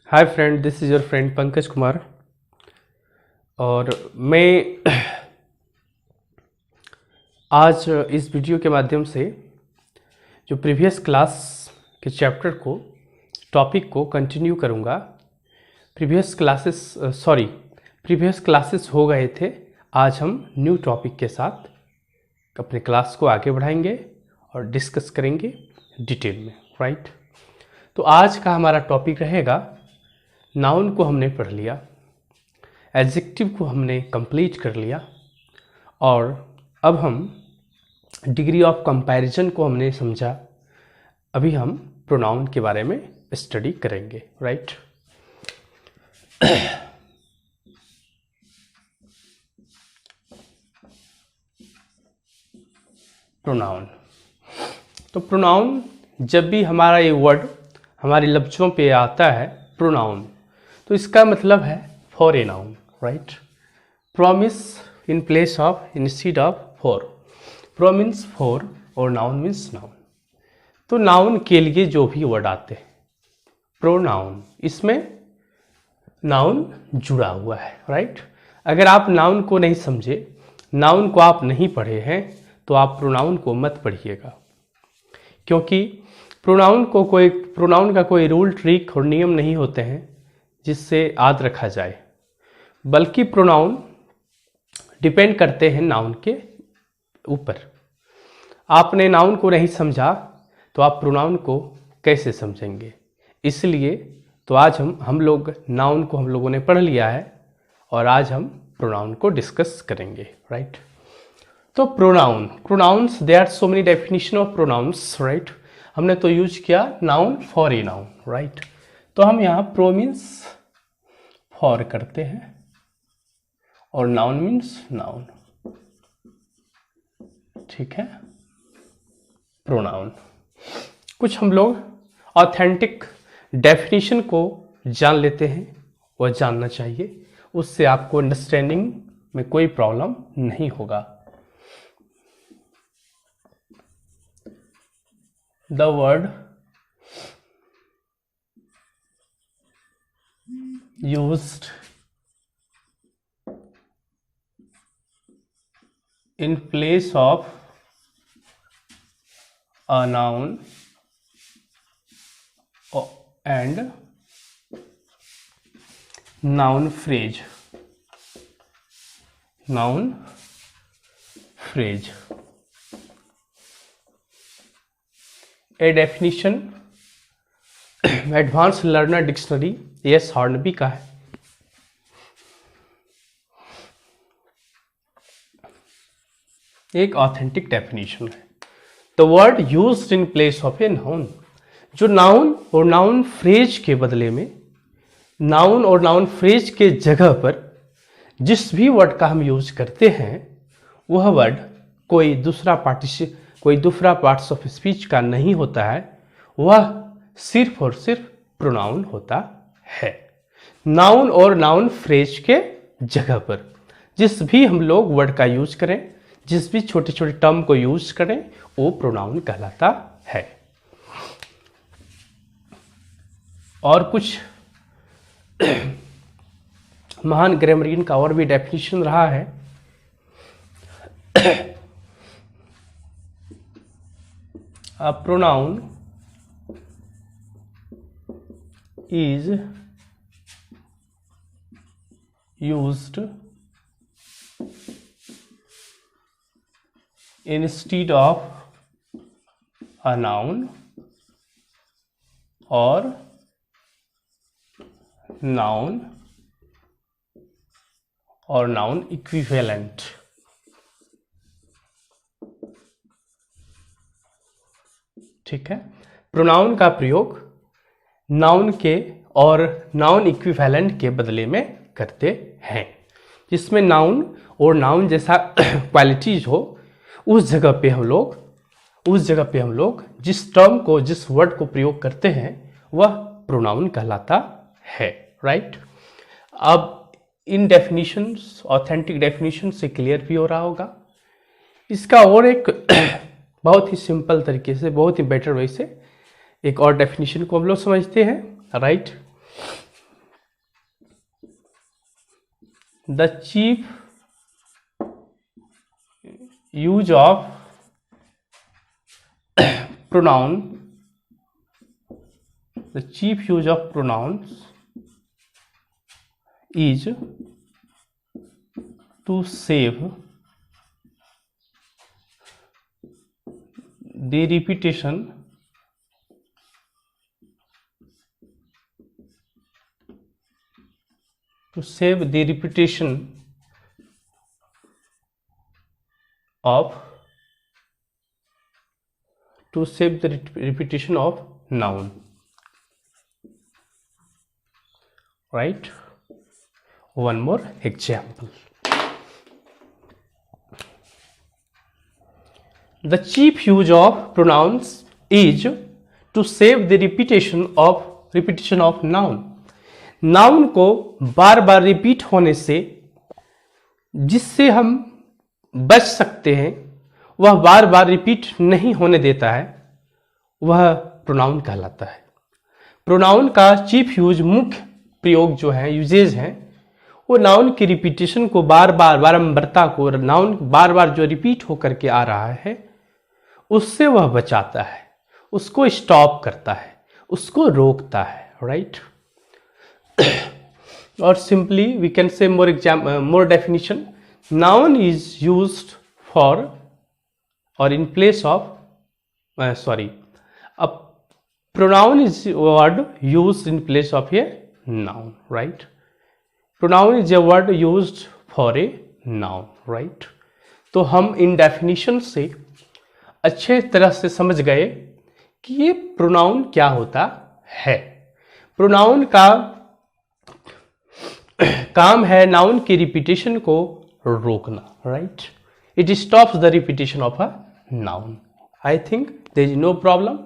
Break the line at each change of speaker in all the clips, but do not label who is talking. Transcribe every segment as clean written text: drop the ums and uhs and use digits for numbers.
Hi friend, this is your friend Pankaj Kumar. और मैं आज इस वीडियो के माध्यम से जो प्रीवियस क्लास के चैप्टर को टॉपिक को कंटिन्यू करूँगा। प्रीवियस क्लासेस हो गए थे। आज हम न्यू टॉपिक के साथ अपने क्लास को आगे बढ़ाएंगे और डिस्कस करेंगे डिटेल में, राइट। तो आज का हमारा टॉपिक रहेगा, नाउन को हमने पढ़ लिया, एडजेक्टिव को हमने कंप्लीट कर लिया और अब हम डिग्री ऑफ कंपैरिजन को हमने समझा। अभी हम प्रोनाउन के बारे में स्टडी करेंगे, राइट। प्रोनाउन, तो प्रोनाउन जब भी हमारा ये वर्ड हमारे लफ्ज़ों पे आता है प्रोनाउन, तो इसका मतलब है for a noun, right. Pro means in place of, instead of for. Pro means for और नाउन मीन्स नाउन। तो नाउन के लिए जो भी वर्ड आते हैं प्रोनाउन, इसमें नाउन जुड़ा हुआ है, राइट। अगर आप नाउन को नहीं समझे, नाउन को आप नहीं पढ़े हैं, तो आप प्रोनाउन को मत पढ़िएगा, क्योंकि प्रोनाउन का कोई रूल, ट्रिक और नियम नहीं होते हैं जिससे याद रखा जाए, बल्कि प्रोनाउन डिपेंड करते हैं नाउन के ऊपर। आपने नाउन को नहीं समझा तो आप प्रोनाउन को कैसे समझेंगे। इसलिए तो आज हम लोग नाउन को हम लोगों ने पढ़ लिया है और आज हम प्रोनाउन को डिस्कस करेंगे, राइट। तो pronouns, there are so many definition of pronouns, right. हमने तो यूज किया noun for a noun, right. तो हम यहाँ प्रो मीन्स फॉर करते हैं और नाउन मीन्स नाउन, ठीक है। प्रोनाउन कुछ हम लोग ऑथेंटिक डेफिनेशन को जान लेते हैं, वह जानना चाहिए, उससे आपको अंडरस्टैंडिंग में कोई प्रॉब्लम नहीं होगा। The word used in place of a noun and noun phrase. Noun phrase. A definition advance learner dictionary S Hornby का है। एक ऑथेंटिक डेफिनेशन है। The word used in place of a noun, जो noun और noun phrase के बदले में, noun और नाउन फ्रेज के जगह पर जिस भी वर्ड का हम यूज करते हैं, वह वर्ड कोई दूसरा पार्ट्स ऑफ स्पीच का नहीं होता है, वह सिर्फ और सिर्फ प्रोनाउन होता है। नाउन और नाउन फ्रेज के जगह पर जिस भी हम लोग वर्ड का यूज करें, जिस भी छोटे छोटे टर्म को यूज करें, वो प्रोनाउन कहलाता है। और कुछ महान ग्रामरियन का और भी डेफिनेशन रहा है। A pronoun is used instead of a noun or noun equivalent। ठीक है। प्रोनाउन का प्रयोग नाउन के और नाउन इक्विवेलेंट के बदले में करते हैं, जिसमें नाउन और नाउन जैसा क्वालिटीज हो, उस जगह पे हम लोग जिस टर्म को, जिस वर्ड को प्रयोग करते हैं, वह प्रोनाउन कहलाता है, राइट। अब इन डेफिनेशंस, ऑथेंटिक डेफिनेशन से क्लियर भी हो रहा होगा। इसका और एक बहुत ही सिंपल तरीके से, बहुत ही बेटर वे से एक और डेफिनेशन को हम लोग समझते हैं, right. The chief use of pronoun, the chief use of pronouns is to save the repetition of noun, right? One more example. The chief use of pronouns is to save the repetition of noun. Noun को बार बार repeat होने से जिससे हम बच सकते हैं, वह बार बार repeat नहीं होने देता है, वह प्रोनाउन कहलाता है। प्रोनाउन का चीफ यूज, मुख्य प्रयोग जो है, यूजेज हैं, वो नाउन की रिपीटेशन को बार बार, बारंबारता को, नाउन बार बार जो रिपीट होकर के आ रहा है उससे वह बचाता है, उसको स्टॉप करता है, उसको रोकता है, राइट? और simply we can say more definition, noun is used for और in place of a pronoun is a word used in place of a noun, right? Pronoun is a word used for a noun, right? तो हम इन definition से अच्छे तरह से समझ गए कि ये प्रोनाउन क्या होता है। प्रोनाउन का काम है नाउन की रिपीटेशन को रोकना, right? It stops the repetition of a noun. I think there is no problem.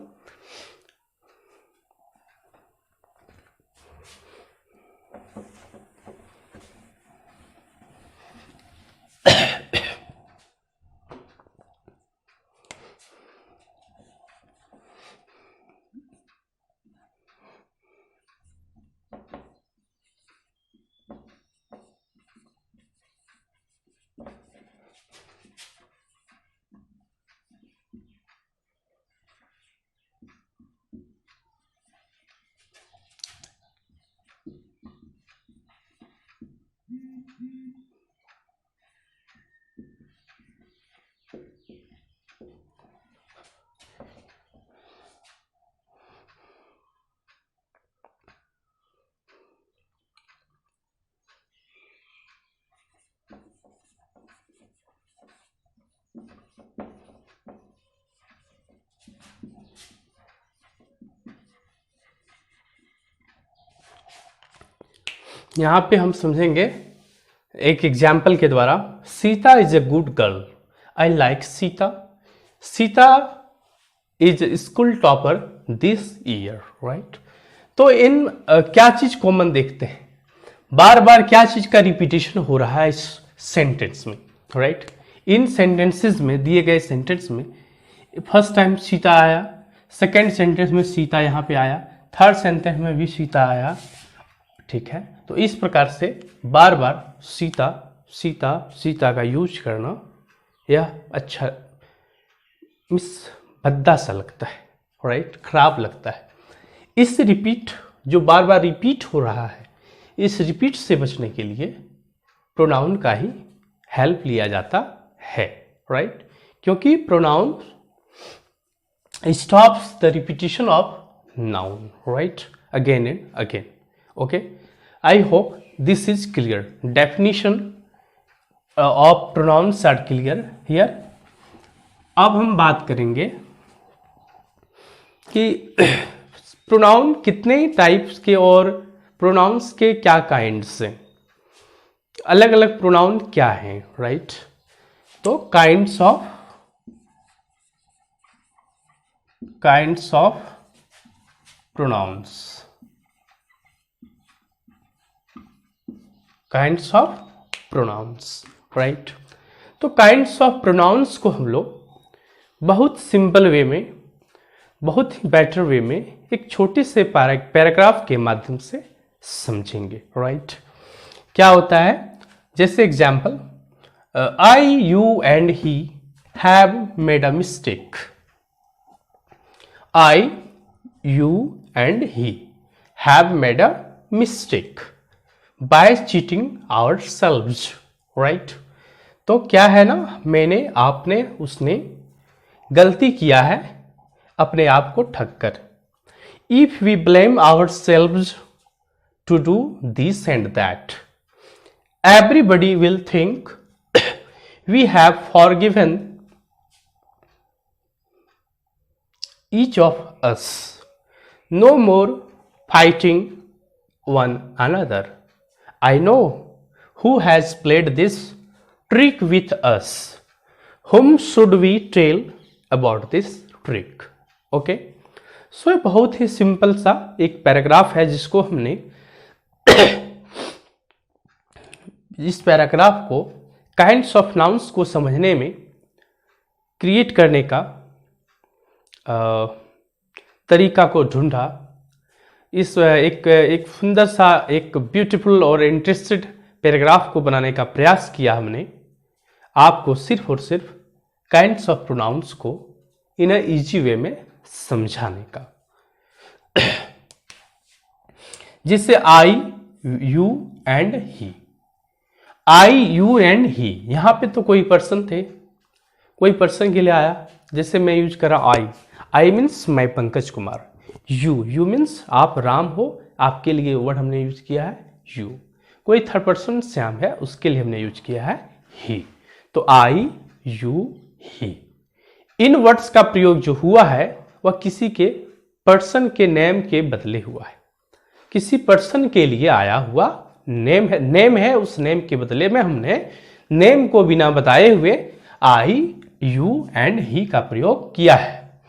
यहाँ पे हम समझेंगे एक एग्जाम्पल के द्वारा। Sita is a good girl, I like Sita. Sita is school topper this year, right? तो इन क्या चीज कॉमन देखते हैं, बार बार क्या चीज का रिपीटेशन हो रहा है इस सेंटेंस में, राइट? इन सेंटेंसेस में, दिए गए सेंटेंस में फर्स्ट टाइम सीता आया, सेकेंड सेंटेंस में सीता यहाँ पे आया, थर्ड सेंटेंस में भी सीता आया, ठीक है? तो इस प्रकार से बार बार सीता सीता सीता का यूज करना यह अच्छा मिस भद्दा सा लगता है, राइट? खराब लगता है। इस रिपीट जो बार बार रिपीट हो रहा है, इस रिपीट से बचने के लिए प्रोनाउन का ही हेल्प लिया जाता है, राइट? क्योंकि pronoun stops the repetition of noun, right? Again and again, okay? I hope this is clear. Definition of pronouns are clear here. अब हम बात करेंगे कि प्रोनाउन कितने टाइप्स के और प्रोनाउंस के क्या काइंड्स हैं, अलग अलग प्रोनाउन क्या हैं, राइट? तो kinds of pronouns, kinds of pronouns, right? तो काइंड्स ऑफ प्रोनाउंस को हम लोग बहुत सिंपल वे में, बहुत ही बेटर वे में एक छोटे से पैराग्राफ के माध्यम से समझेंगे, राइट? क्या होता है? जैसे example, I, you and he have made a mistake. I, you and he have made a mistake by cheating ourselves, right. तो क्या है ना, मैंने, आपने, उसने गलती किया है अपने आप को ठग कर। If we blame ourselves to do this and that, everybody will think we have forgiven each of us. No more fighting one another. I know who has played this trick with us. Whom should we tell about this trick? Okay? सो बहुत ही simple सा एक paragraph है जिसको हमने इस paragraph को kinds of nouns को समझने में क्रिएट करने का तरीका को ढूंढा। इस एक सुंदर सा, एक ब्यूटीफुल और इंटरेस्टेड पैराग्राफ को बनाने का प्रयास किया हमने, आपको सिर्फ और सिर्फ काइंड्स ऑफ प्रोनाउंस को इन अ इजी वे में समझाने का, जिससे I, you and he. I, you and he, यहां पे तो कोई पर्सन थे, कोई पर्सन के लिए आया। जैसे मैं यूज करा आई मीन्स मैं पंकज कुमार। यू मीन्स आप राम हो, आपके लिए वर्ड हमने यूज किया है यू। कोई थर्ड पर्सन श्याम है, उसके लिए हमने यूज किया है ही। तो I, you, he. In words का प्रयोग जो हुआ है वह किसी के पर्सन के नेम के बदले हुआ है। किसी पर्सन के लिए आया हुआ नेम है, उस नेम के बदले में हमने नेम को बिना बताए हुए आई, यू एंड ही का प्रयोग किया है।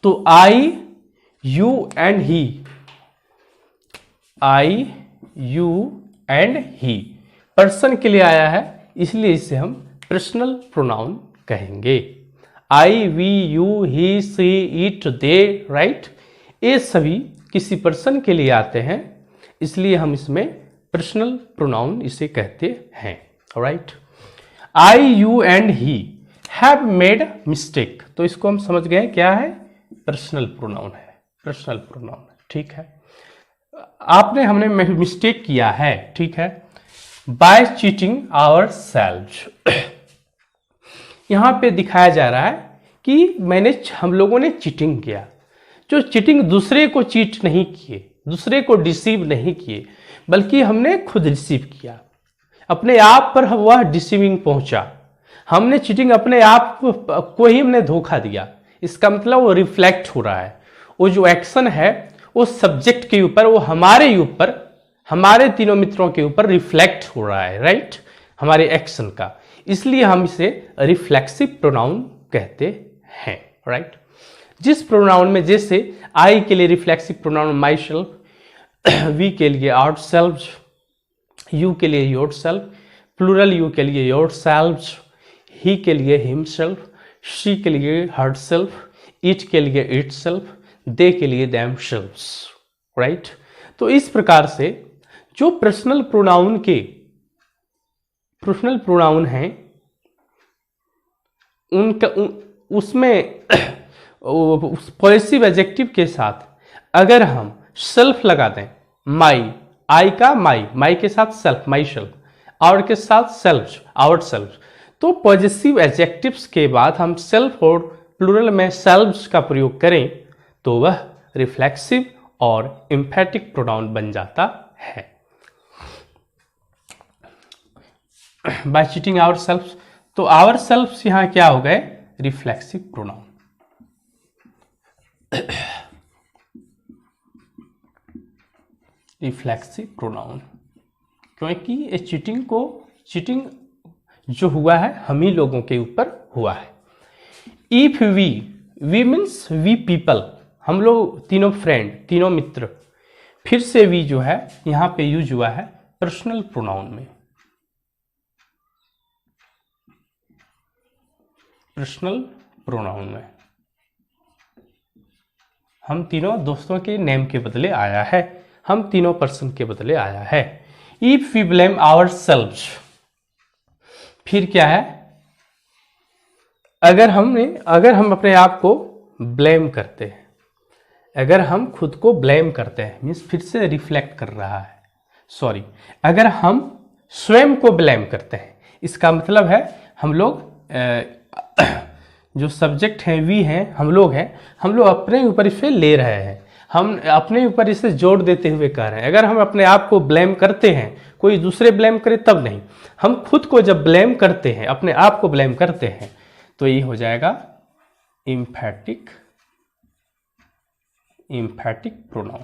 तो I, you and he, I, you and he person के लिए आया है, इसलिए इसे हम पर्सनल प्रोनाउन कहेंगे। I, we, you, he, she, it, they, right, ये सभी किसी पर्सन के लिए आते हैं, इसलिए हम इसमें पर्सनल प्रोनाउन इसे कहते हैं, right. I, you and he have made mistake, तो इसको हम समझ गए क्या है, पर्सनल प्रोनाउन है, पर्सनल प्रोनाउन, ठीक है। आपने, हमने मिस्टेक किया है, ठीक है, बाय चीटिंग आवर सेल्व्स। यहां पे दिखाया जा रहा है कि हम लोगों ने चीटिंग किया। जो चीटिंग, दूसरे को चीट नहीं किए, दूसरे को डिसीव नहीं किए, बल्कि हमने खुद डिसीव किया, अपने आप पर वह डिसीविंग पहुंचा। हमने चीटिंग अपने आप को ही हमने धोखा दिया। इसका मतलब वो रिफ्लेक्ट हो रहा है, वो जो एक्शन है वो सब्जेक्ट के ऊपर, वो हमारे ऊपर, हमारे तीनों मित्रों के ऊपर रिफ्लेक्ट हो रहा है, राइट, हमारे एक्शन का। इसलिए हम इसे रिफ्लेक्सिव प्रोनाउन कहते हैं, राइट। जिस प्रोनाउन में, जैसे आई के लिए reflexive pronoun myself, we के लिए आवर सेल्व्स, यू के लिए योर सेल्फ, प्लूरल यू के लिए योर सेल्व्स, ही के लिए हिमसेल्फ, शी के लिए हर सेल्फ, इट के लिए इट सेल्फ, दे के लिए देम सेल्व्स, राइट। तो इस प्रकार से जो पर्सनल प्रोनाउन हैं उनका उसमें उस पॉसेसिव एडजेक्टिव के साथ अगर हम सेल्फ लगा दें, माई, आई का माई के साथ सेल्फ, माई सेल्फ, आवर के साथ सेल्फ, आवर सेल्फ, तो पॉसेसिव एडजेक्टिव्स के बाद हम सेल्फ और प्लूरल में सेल्व्स का प्रयोग करें तो वह रिफ्लेक्सिव और एम्फेटिक प्रोनाउन बन जाता है। बाय चीटिंग आवर सेल्फ, तो आवर सेल्फ यहां क्या हो गए, रिफ्लेक्सिव प्रोनाउन। रिफ्लेक्सिव प्रोनाउन, क्योंकि ये चीटिंग जो हुआ है हम ही लोगों के ऊपर हुआ है। If we means we people, हम लोग तीनों फ्रेंड, तीनों मित्र। फिर से वी जो है यहां पे यूज हुआ है पर्सनल प्रोनाउन में, पर्सनल प्रोनाउन में हम तीनों दोस्तों के नेम के बदले आया है, हम तीनों पर्सन के बदले आया है। इफ वी ब्लेम आवरसेल्व्स, फिर क्या है, अगर हम अपने आप को ब्लेम करते हैं, अगर हम खुद को ब्लेम करते हैं, मीन्स फिर से रिफ्लेक्ट कर रहा है, सॉरी, अगर हम स्वयं को ब्लेम करते हैं, इसका मतलब है हम लोग जो सब्जेक्ट हैं वी हैं, हम लोग अपने ऊपर इसे ले रहे हैं, हम अपने ऊपर इसे जोड़ देते हुए कह रहे हैं। अगर हम अपने आप को ब्लेम करते हैं, कोई दूसरे ब्लेम करे तब नहीं, हम खुद को जब ब्लेम करते हैं, अपने आप को ब्लेम करते हैं, तो ये हो जाएगा एम्फैटिक प्रोनाउन।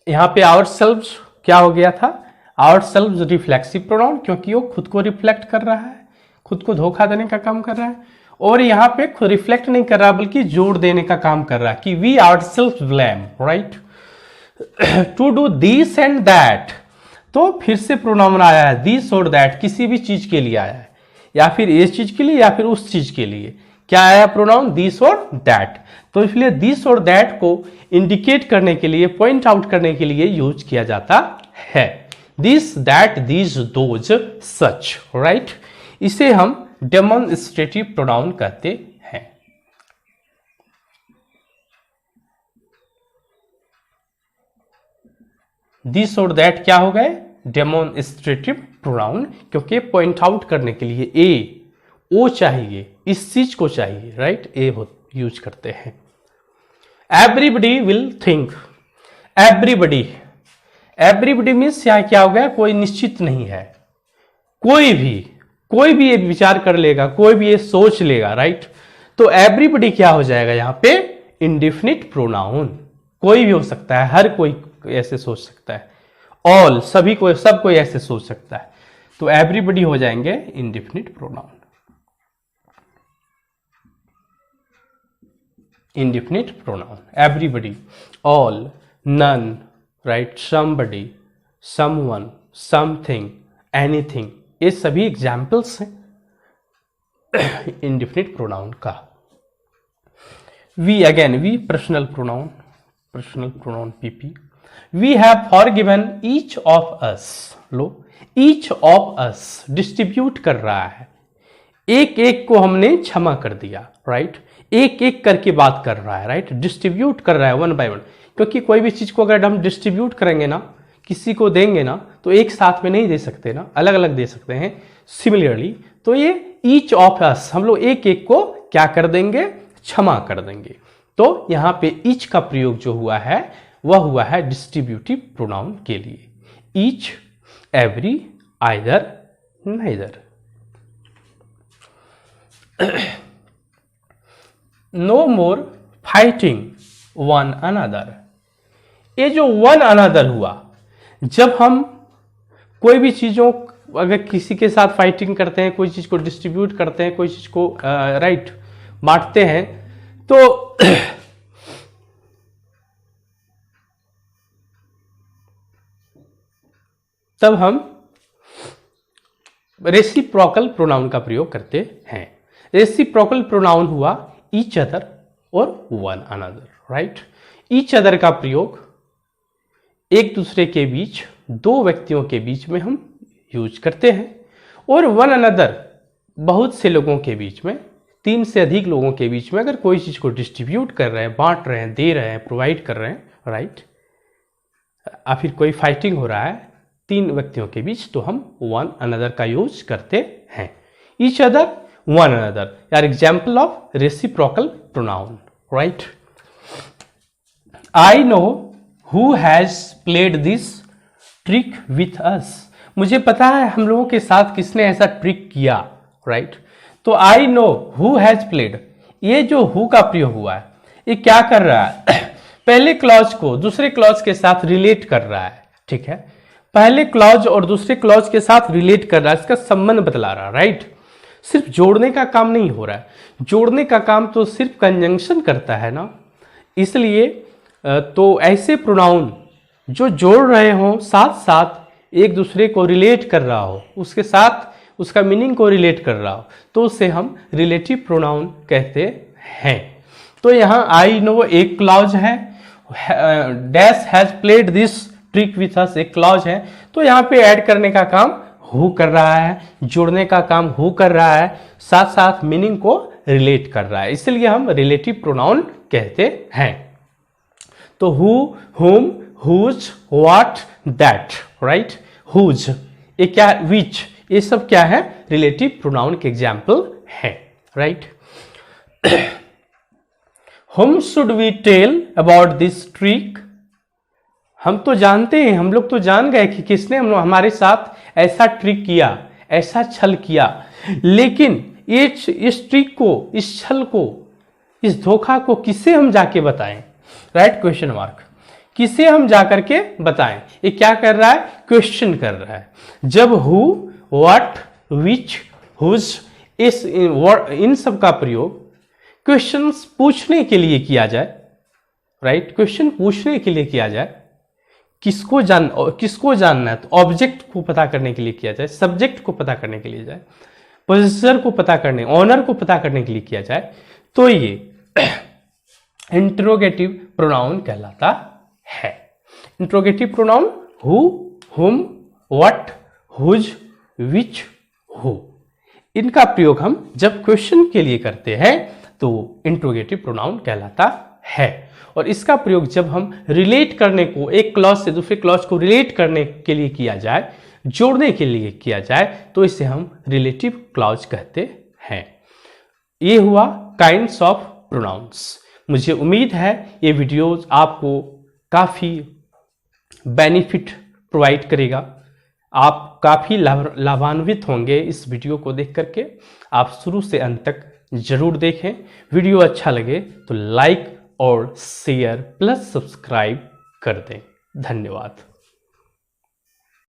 यहां पे आवरसेल्व्स क्या हो गया था, आवरसेल्व्स रिफ्लेक्सिव प्रोनाउन, क्योंकि वो खुद को रिफ्लेक्ट कर रहा है, खुद को धोखा देने का काम कर रहा है, और यहां पे खुद रिफ्लेक्ट नहीं कर रहा बल्कि जोड़ देने का काम कर रहा है कि we ourselves blame, right, to do this and that. तो फिर से प्रोनाउन आया है दिस और दैट, किसी भी चीज के लिए आया है, या फिर इस चीज के लिए या फिर उस चीज के लिए, क्या आया प्रोनाउन, दिस और दैट। तो इसलिए दिस और दैट को इंडिकेट करने के लिए, पॉइंट आउट करने के लिए यूज किया जाता है, this that this those such, right. इसे हम डेमोन्स्ट्रेटिव प्रोनाउन कहते हैं। दिस और दैट क्या हो गए, डेमोन्स्ट्रेटिव प्रोनाउन, क्योंकि पॉइंट आउट करने के लिए ए ओ चाहिए, इस चीज को चाहिए, राइट, ए यूज करते हैं। Everybody will think, everybody means यहां क्या हो गया, कोई निश्चित नहीं है, कोई भी ये विचार कर लेगा, कोई भी ये सोच लेगा, राइट। तो एवरीबडी क्या हो जाएगा यहां पे, इंडेफिनिट प्रोनाउन, कोई भी हो सकता है, हर कोई ऐसे सोच सकता है, ऑल सब कोई ऐसे सोच सकता है, तो एवरीबडी हो जाएंगे indefinite pronoun. Indefinite pronoun, everybody, all, none, right, somebody, someone, something, anything, ये सभी एग्जाम्पल्स हैं इंडेफिनिट प्रोनाउन का। We personal pronoun PP, we have forgiven each of us, लो ईच ऑफ अस डिस्ट्रीब्यूट कर रहा है, एक एक को हमने क्षमा कर दिया, राइट, एक एक करके बात कर रहा है, राइट, डिस्ट्रीब्यूट कर रहा है वन बाय वन, क्योंकि कोई भी चीज को अगर हम डिस्ट्रीब्यूट करेंगे ना, किसी को देंगे ना, तो एक साथ में नहीं दे सकते ना, अलग अलग दे सकते हैं। सिमिलरली तो ये ईच ऑफ अस, हम लोग एक एक को क्या कर देंगे, क्षमा कर देंगे। तो यहां पे ईच का प्रयोग जो हुआ है वह हुआ है डिस्ट्रीब्यूटिव प्रोनाउन के लिए, each, every, either, neither. No more fighting one another, ये जो वन अनदर हुआ, जब हम कोई भी चीजों, अगर किसी के साथ फाइटिंग करते हैं, कोई चीज को डिस्ट्रीब्यूट करते हैं, कोई चीज को राइट बांटते हैं, तो तब हम रेसिप्रोकल प्रोनाउन का प्रयोग करते हैं। रेसिप्रोकल प्रोनाउन हुआ ईच अदर और one another, right. Each other का प्रयोग एक दूसरे के बीच, दो व्यक्तियों के बीच में हम यूज करते हैं, और वन अनदर बहुत से लोगों के बीच में, तीन से अधिक लोगों के बीच में अगर कोई चीज को डिस्ट्रीब्यूट कर रहे हैं, बांट रहे हैं, दे रहे हैं, प्रोवाइड कर रहे हैं, राइट, या फिर कोई फाइटिंग हो रहा है तीन व्यक्तियों के बीच, तो हम वन अनदर का यूज करते हैं। Each other, one another are example of reciprocal pronoun, right. I know who has played this trick with us, मुझे पता है हम लोगों के साथ किसने ऐसा ट्रिक किया, राइट। तो आई नो हु हैज प्लेड, ये जो हु का प्रयोग हुआ है, ये क्या कर रहा है, पहले क्लॉज को दूसरे क्लॉज के साथ रिलेट कर रहा है, ठीक है, पहले क्लॉज और दूसरे क्लॉज के साथ रिलेट कर रहा है, इसका संबंध बतला रहा है, राइट। सिर्फ जोड़ने का काम नहीं हो रहा है, जोड़ने का काम तो सिर्फ कंजंक्शन करता है ना, इसलिए तो ऐसे प्रोनाउन जो जोड़ रहे हो, साथ साथ एक दूसरे को रिलेट कर रहा हो, उसके साथ उसका मीनिंग को रिलेट कर रहा हो, तो उसे हम रिलेटिव प्रोनाउन कहते हैं। तो यहाँ आई नो एक क्लॉज है, dash has played this speak with us एक क्लॉज है, तो यहाँ पे ऐड करने का काम हु कर रहा है, जोड़ने का काम हु कर रहा है, साथ साथ मीनिंग को रिलेट कर रहा है, इसलिए हम रिलेटिव प्रोनाउन कहते हैं। तो who, whom, whose, what, that, right. Whose ये क्या, विच, ये सब क्या है, रिलेटिव प्रोनाउन के एग्जाम्पल है, राइट। Whom should we tell about this trick? हम तो जानते हैं, हम लोग तो जान गए कि किसने हमारे साथ ऐसा ट्रिक किया, ऐसा छल किया, लेकिन इस ट्रिक को, इस छल को, इस धोखा को किसे हम जाके बताएं, राइट, क्वेश्चन मार्क, किसे हम जाकर के बताएं। ये क्या कर रहा है, क्वेश्चन कर रहा है। जब who, what, which, who's in सब का प्रयोग क्वेश्चंस पूछने के लिए किया जाए, राइट, क्वेश्चन पूछने के लिए किया जाए, किसको जानना है, तो ऑब्जेक्ट को पता करने के लिए किया जाए, सब्जेक्ट को पता करने के लिए जाए, पोजेसर को पता करने, ऑनर को पता करने के लिए किया जाए, तो ये इंट्रोगेटिव प्रोनाउन कहलाता है। इंट्रोगेटिव प्रोनाउन हु, हुम, व्हाट, हुज, विच, हु, इनका प्रयोग हम जब क्वेश्चन के लिए करते हैं तो इंट्रोगेटिव प्रोनाउन कहलाता है। और इसका प्रयोग जब हम रिलेट करने को, एक क्लॉज से दूसरे क्लॉज को रिलेट करने के लिए किया जाए, जोड़ने के लिए किया जाए, तो इसे हम रिलेटिव क्लॉज कहते हैं। ये हुआ काइंड्स ऑफ प्रोनाउंस। मुझे उम्मीद है ये वीडियोज आपको काफ़ी बेनिफिट प्रोवाइड करेगा, आप काफ़ी लाभान्वित होंगे इस वीडियो को देख करके। आप शुरू से अंत तक जरूर देखें। वीडियो अच्छा लगे तो लाइक और शेयर प्लस सब्सक्राइब कर दें। धन्यवाद।